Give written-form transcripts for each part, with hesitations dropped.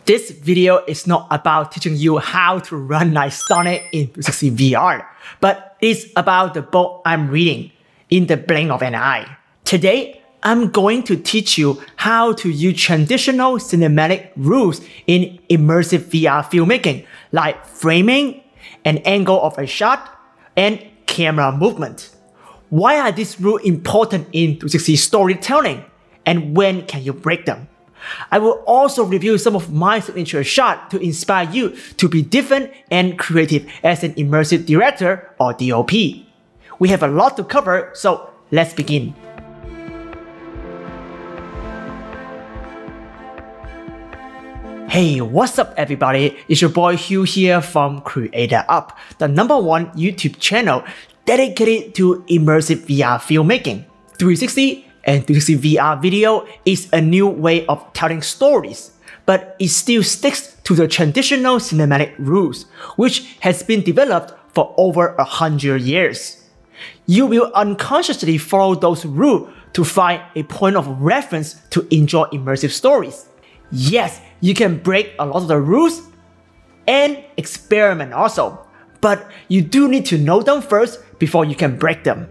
This video is not about teaching you how to run like Sonic in 360 VR, but it's about the book I'm reading, In the Blink of an Eye. Today, I'm going to teach you how to use traditional cinematic rules in immersive VR filmmaking, like framing, an angle of a shot, and camera movement. Why are these rules important in 360 storytelling, and when can you break them? I will also review some of my signature shots to inspire you to be different and creative as an immersive director or DOP. We have a lot to cover, so let's begin. Hey, what's up everybody? It's your boy Hugh here from Creator Up, the #1 YouTube channel dedicated to immersive VR filmmaking. 360 and 360 VR video is a new way of telling stories, but it still sticks to the traditional cinematic rules, which has been developed for over 100 years. You will unconsciously follow those rules to find a point of reference to enjoy immersive stories. Yes, you can break a lot of the rules and experiment also, but you do need to know them first before you can break them.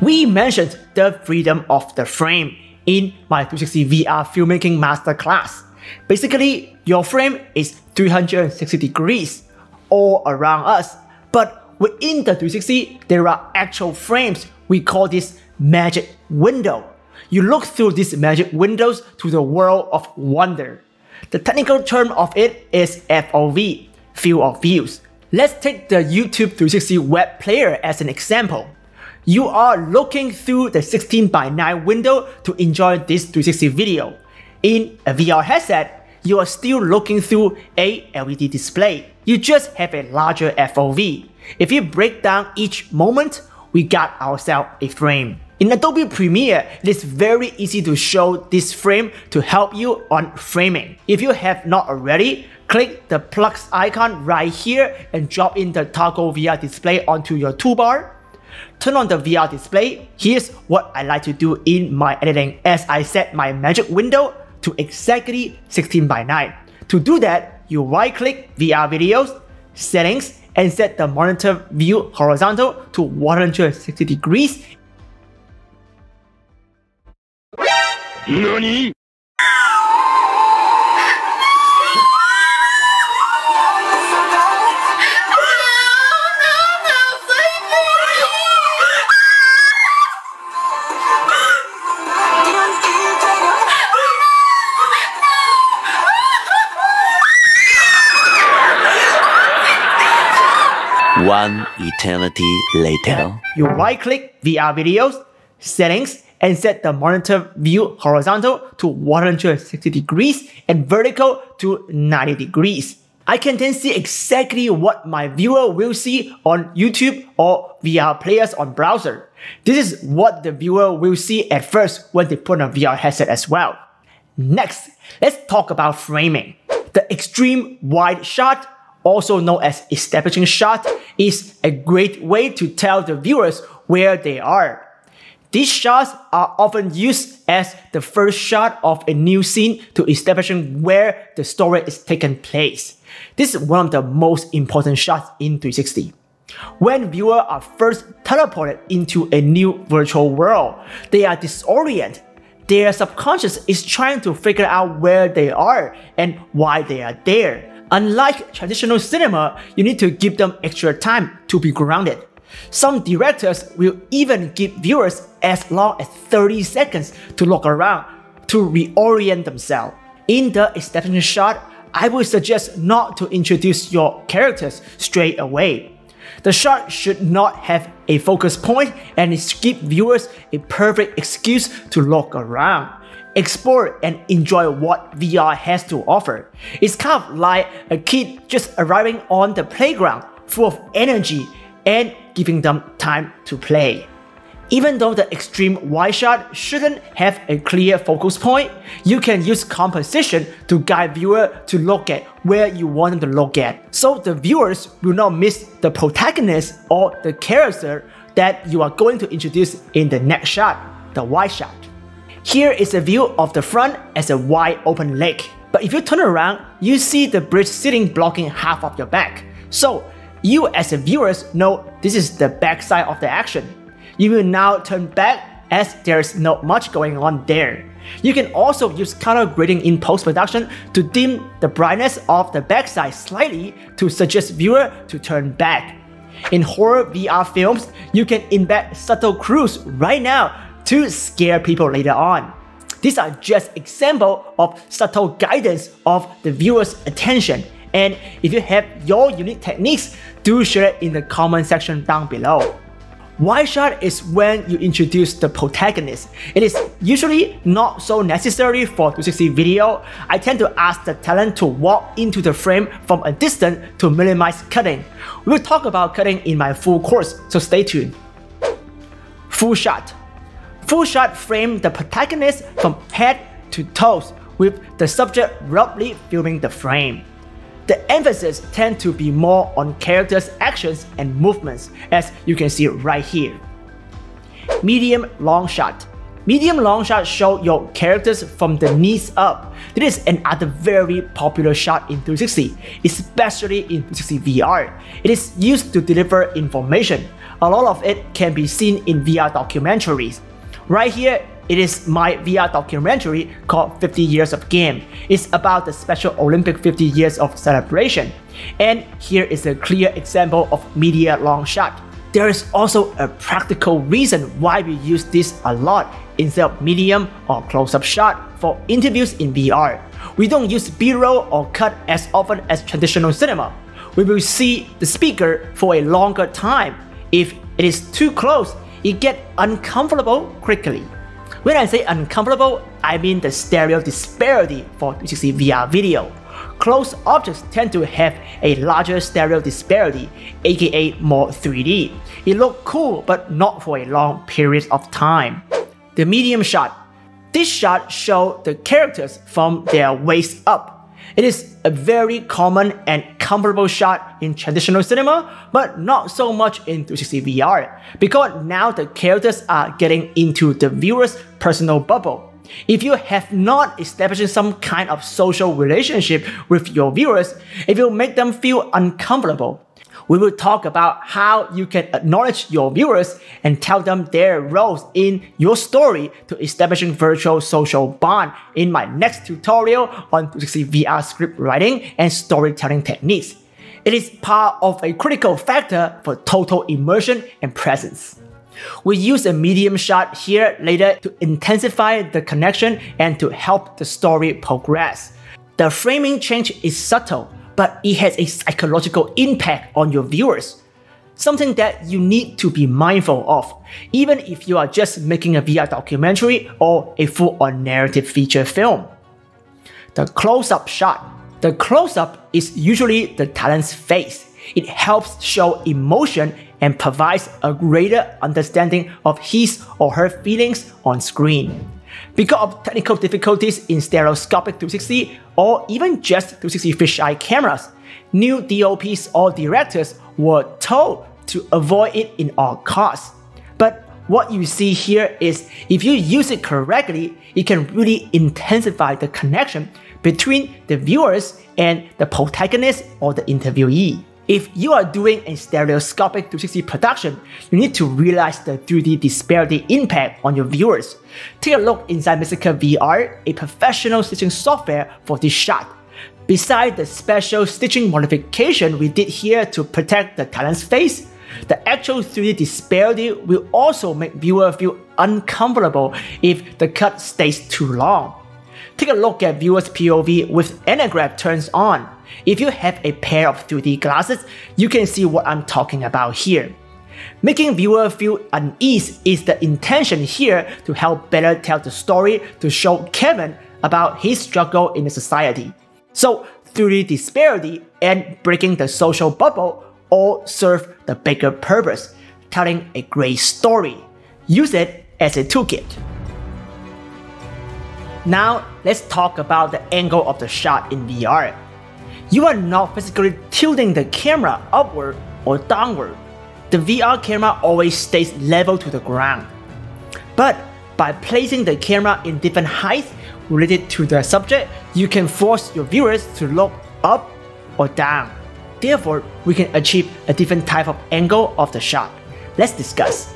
We mentioned the freedom of the frame in my 360 VR filmmaking masterclass. Basically, your frame is 360 degrees all around us, but within the 360, there are actual frames. We call this magic window. You look through these magic windows to the world of wonder. The technical term of it is FOV, field of views. Let's take the YouTube 360 web player as an example. You are looking through the 16:9 window to enjoy this 360 video. In a VR headset, you are still looking through a LED display. You just have a larger FOV. If you break down each moment, we got ourselves a frame. In Adobe Premiere, it is very easy to show this frame to help you on framing. If you have not already, click the plus icon right here and drop in the toggle VR display onto your toolbar. Turn on the VR display. Here's what I like to do in my editing as I set my magic window to exactly 16:9. To do that, you right click VR videos, settings, and set the monitor view horizontal to 160 degrees. NANI?! One eternity later. You right click VR videos, settings, and set the monitor view horizontal to 160 degrees and vertical to 90 degrees. I can then see exactly what my viewer will see on YouTube or VR players on browser. This is what the viewer will see at first when they put on a VR headset as well. Next, let's talk about framing. The extreme wide shot, also known as establishing shot, is a great way to tell the viewers where they are. These shots are often used as the first shot of a new scene to establishing where the story is taking place. This is one of the most important shots in 360. When viewers are first teleported into a new virtual world, they are disoriented. Their subconscious is trying to figure out where they are and why they are there. Unlike traditional cinema, you need to give them extra time to be grounded. Some directors will even give viewers as long as 30 seconds to look around to reorient themselves. In the establishing shot, I would suggest not to introduce your characters straight away. The shot should not have a focus point and it gives viewers a perfect excuse to look around. explore and enjoy what VR has to offer. It's kind of like a kid just arriving on the playground full of energy and giving them time to play. Even though the extreme wide shot shouldn't have a clear focus point, you can use composition to guide viewer to look at where you want them to look at, so the viewers will not miss the protagonist or the character that you are going to introduce in the next shot, the wide shot. Here is a view of the front as a wide open lake, but if you turn around, you see the bridge sitting blocking half of your back. So you as a viewers know this is the back side of the action. You will now turn back as there's not much going on there. You can also use color grading in post-production to dim the brightness of the backside slightly to suggest viewer to turn back. In horror VR films, you can embed subtle clues right now to scare people later on. These are just examples of subtle guidance of the viewer's attention. And if you have your unique techniques, do share it in the comment section down below. Wide shot is when you introduce the protagonist. It is usually not so necessary for 360 video. I tend to ask the talent to walk into the frame from a distance to minimize cutting. We'll talk about cutting in my full course, so stay tuned. Full shot. Full shot frame the protagonist from head to toes, with the subject roughly filming the frame. The emphasis tends to be more on characters' actions and movements, as you can see right here. Medium long shot. Medium long shot show your characters from the knees up. This is another very popular shot in 360, especially in 360 VR. It is used to deliver information. A lot of it can be seen in VR documentaries. Right here, it is my VR documentary called 50 Years of Game. It's about the Special Olympic 50 years of celebration. And here is a clear example of media long shot. There is also a practical reason why we use this a lot instead of medium or close-up shot for interviews in VR. We don't use B-roll or cut as often as traditional cinema. We will see the speaker for a longer time. If it is too close, it gets uncomfortable quickly. When I say uncomfortable, I mean the stereo disparity for 360 VR video. Close objects tend to have a larger stereo disparity, aka more 3D. It looks cool, but not for a long period of time. The medium shot. This shot shows the characters from their waist up. It is a very common and comfortable shot in traditional cinema, but not so much in 360 VR, because now the characters are getting into the viewer's personal bubble. If you have not established some kind of social relationship with your viewers, it will make them feel uncomfortable. We will talk about how you can acknowledge your viewers and tell them their roles in your story to establishing virtual social bond in my next tutorial on 360 VR script writing and storytelling techniques. It is part of a critical factor for total immersion and presence. We use a medium shot here later to intensify the connection and to help the story progress. The framing change is subtle, but it has a psychological impact on your viewers. Something that you need to be mindful of, even if you are just making a VR documentary or a full-on narrative feature film. The close-up shot. The close-up is usually the talent's face. It helps show emotion and provides a greater understanding of his or her feelings on screen. Because of technical difficulties in stereoscopic 360 or even just 360 fisheye cameras, new DOPs or directors were told to avoid it in all costs. But what you see here is if you use it correctly, it can really intensify the connection between the viewers and the protagonist or the interviewee. If you are doing a stereoscopic 360 production, you need to realize the 3D disparity impact on your viewers. Take a look inside Mistika VR, a professional stitching software for this shot. Besides the special stitching modification we did here to protect the talent's face, the actual 3D disparity will also make viewers feel uncomfortable if the cut stays too long. Take a look at viewer's POV with anagraph turns on. If you have a pair of 3D glasses, you can see what I'm talking about here. Making viewers feel unease is the intention here to help better tell the story to show Kevin about his struggle in the society. So 3D disparity and breaking the social bubble all serve the bigger purpose, telling a great story. Use it as a toolkit. Now let's talk about the angle of the shot in VR. You are not physically tilting the camera upward or downward. The VR camera always stays level to the ground. But by placing the camera in different heights related to the subject, you can force your viewers to look up or down. Therefore, we can achieve a different type of angle of the shot. Let's discuss.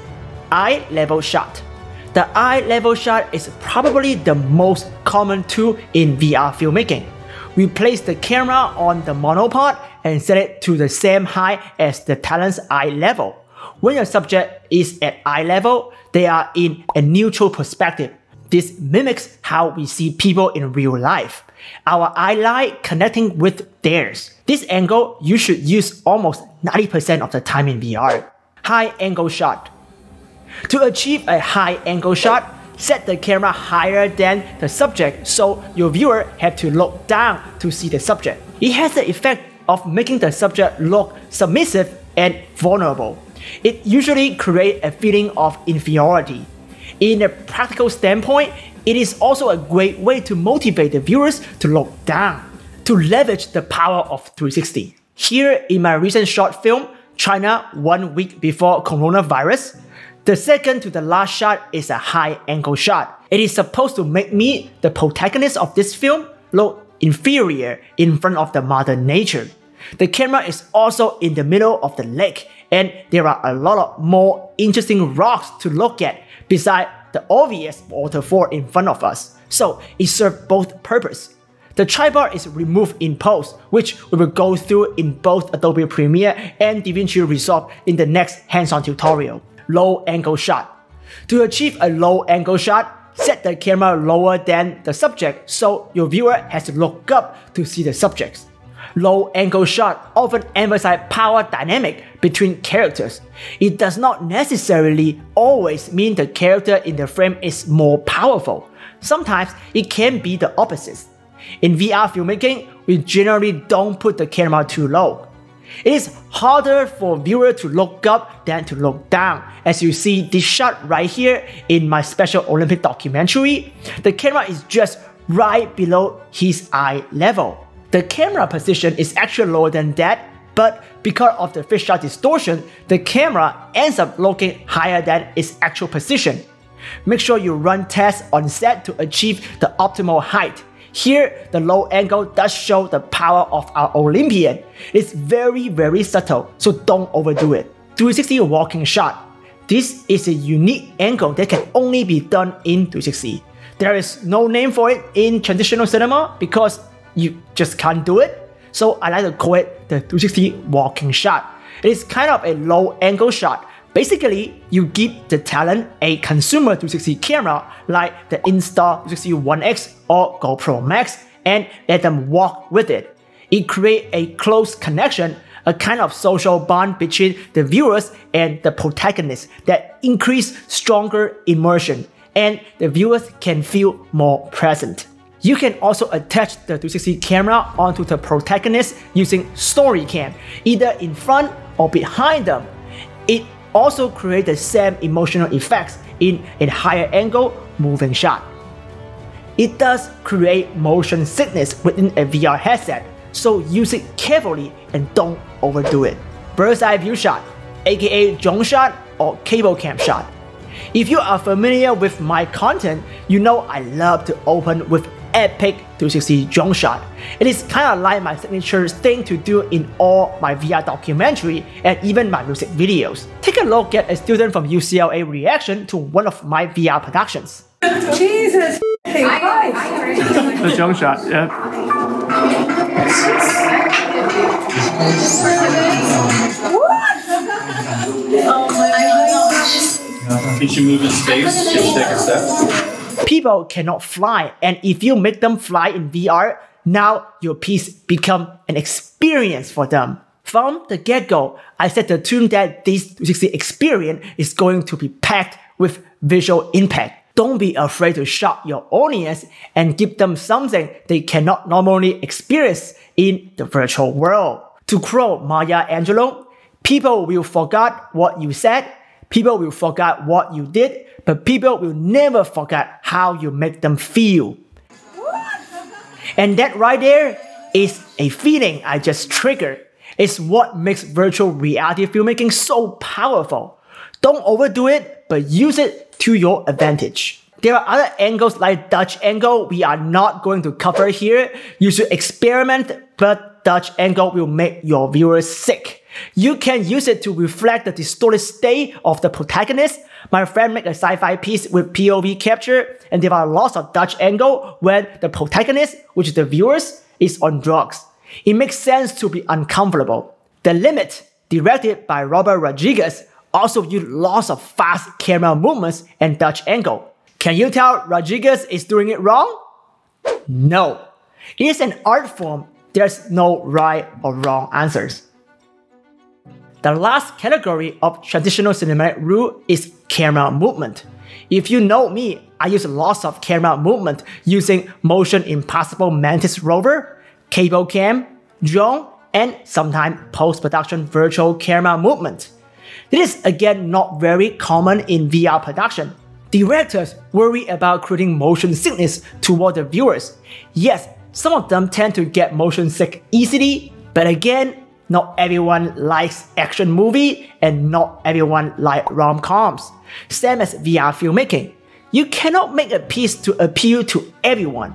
Eye level shot. The eye level shot is probably the most common tool in VR filmmaking. We place the camera on the monopod and set it to the same height as the talent's eye level. When your subject is at eye level, they are in a neutral perspective. This mimics how we see people in real life. Our eye line connecting with theirs. This angle you should use almost 90% of the time in VR. High angle shot. To achieve a high angle shot, set the camera higher than the subject so your viewer have to look down to see the subject. It has the effect of making the subject look submissive and vulnerable. It usually creates a feeling of inferiority. In a practical standpoint, it is also a great way to motivate the viewers to look down, to leverage the power of 360. Here in my recent short film, China 1 week before coronavirus, the second to the last shot is a high angle shot. It is supposed to make me, the protagonist of this film, look inferior in front of the mother nature. The camera is also in the middle of the lake, and there are a lot of more interesting rocks to look at besides the obvious waterfall in front of us. So it serves both purposes. The tripod is removed in post, which we will go through in both Adobe Premiere and DaVinci Resolve in the next hands-on tutorial. Low angle shot. To achieve a low angle shot, set the camera lower than the subject so your viewer has to look up to see the subjects. Low angle shot often emphasize power dynamic between characters. It does not necessarily always mean the character in the frame is more powerful. Sometimes it can be the opposite. In VR filmmaking, we generally don't put the camera too low. It is harder for viewers to look up than to look down. As you see this shot right here in my Special Olympic documentary, the camera is just right below his eye level. The camera position is actually lower than that, but because of the fixed shot distortion, the camera ends up looking higher than its actual position. Make sure you run tests on set to achieve the optimal height. Here, the low angle does show the power of our Olympian. It's very subtle, so don't overdo it. 360 walking shot. This is a unique angle that can only be done in 360. There is no name for it in traditional cinema because you just can't do it. So I like to call it the 360 walking shot. It is kind of a low angle shot. Basically, you give the talent a consumer 360 camera like the Insta360 One X or GoPro MAX and let them walk with it. It creates a close connection, a kind of social bond between the viewers and the protagonist that increase stronger immersion, and the viewers can feel more present. You can also attach the 360 camera onto the protagonist using StoryCam, either in front or behind them. It also creates the same emotional effects in a higher angle moving shot. It does create motion sickness within a VR headset, so use it carefully and don't overdo it. Bird's eye view shot, aka drone shot or cable cam shot. If you are familiar with my content, you know I love to open with epic 360 drone shot. It is kind of like my signature thing to do in all my VR documentary and even my music videos. Take a look at a student from UCLA reaction to one of my VR productions. Jesus Christ! The drone shot, yeah. What? Oh my gosh. You should move in space, just take a step. People cannot fly, and if you make them fly in VR, now your piece becomes an experience for them. From the get-go, I set the tune that this 360 experience is going to be packed with visual impact. Don't be afraid to shock your audience and give them something they cannot normally experience in the virtual world. To quote Maya Angelou, people will forget what you said, people will forget what you did, but people will never forget how you make them feel. And that right there is a feeling I just triggered. It's what makes virtual reality filmmaking so powerful. Don't overdo it, but use it to your advantage. There are other angles like Dutch angle we are not going to cover here. You should experiment, but Dutch angle will make your viewers sick. You can use it to reflect the distorted state of the protagonist. My friend made a sci-fi piece with POV capture, and there are lots of Dutch angle when the protagonist, which is the viewers, is on drugs. It makes sense to be uncomfortable. The Limit, directed by Robert Rodriguez, also used lots of fast camera movements and Dutch angle. Can you tell Rodriguez is doing it wrong? No. It is an art form. There's no right or wrong answers. The last category of traditional cinematic rule is camera movement. If you know me, I use lots of camera movement using Motion Impossible Mantis rover, cable cam, drone, and sometimes post-production virtual camera movement. This is again not very common in VR production. Directors worry about creating motion sickness toward the viewers. Yes, some of them tend to get motion sick easily, but again, not everyone likes action movie and not everyone likes rom-coms. Same as VR filmmaking. You cannot make a piece to appeal to everyone.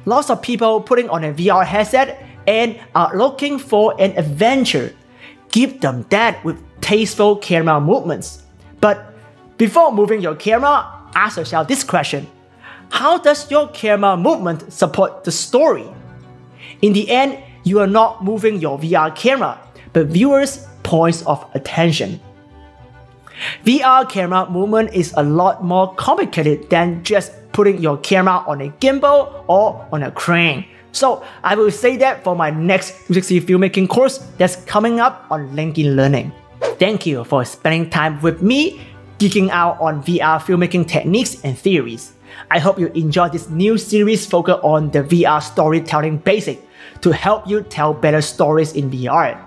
Lots of people putting on a VR headset and are looking for an adventure. Give them that with tasteful camera movements. But before moving your camera, ask yourself this question. How does your camera movement support the story? In the end, you are not moving your VR camera, but viewers' points of attention. VR camera movement is a lot more complicated than just putting your camera on a gimbal or on a crane. So I will say that for my next 360 filmmaking course that's coming up on LinkedIn Learning. Thank you for spending time with me, geeking out on VR filmmaking techniques and theories. I hope you enjoyed this new series focused on the VR storytelling basic to help you tell better stories in VR.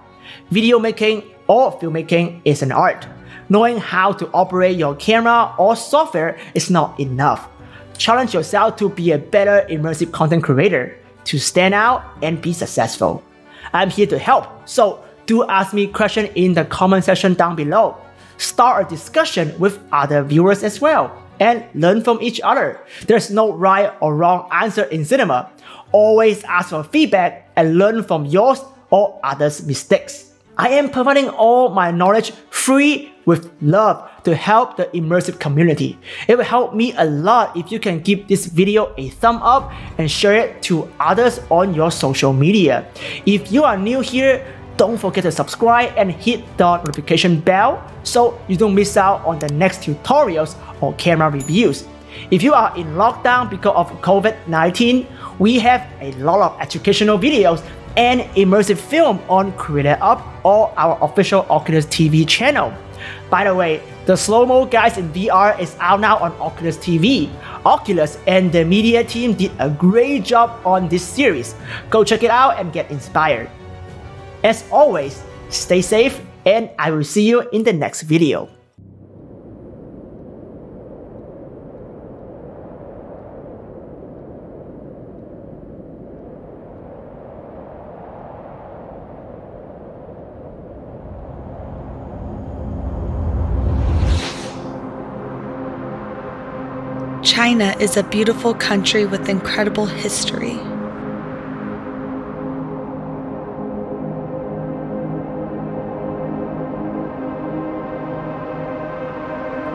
Video making or filmmaking is an art. Knowing how to operate your camera or software is not enough. Challenge yourself to be a better immersive content creator, to stand out and be successful. I'm here to help, so do ask me questions in the comment section down below. Start a discussion with other viewers as well, and learn from each other. There's no right or wrong answer in cinema. Always ask for feedback and learn from yours or others' mistakes. I am providing all my knowledge free with love to help the immersive community. It will help me a lot if you can give this video a thumb up and share it to others on your social media. If you are new here, don't forget to subscribe and hit the notification bell so you don't miss out on the next tutorials or camera reviews. If you are in lockdown because of COVID-19, we have a lot of educational videos and immersive film on Creator Up or our official Oculus TV channel. By the way, the slow-mo guys in VR is out now on Oculus TV. Oculus and the media team did a great job on this series. Go check it out and get inspired. As always, stay safe and I will see you in the next video. China is a beautiful country with incredible history.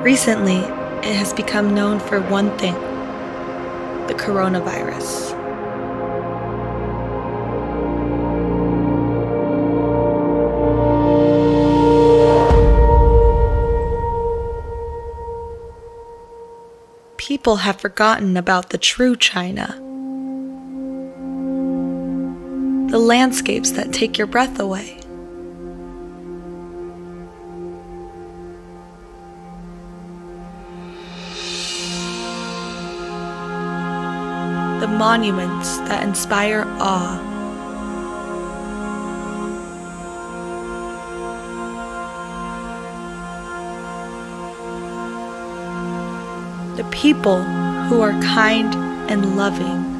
Recently, it has become known for one thing: the coronavirus. People have forgotten about the true China. The landscapes that take your breath away. the monuments that inspire awe. The people who are kind and loving.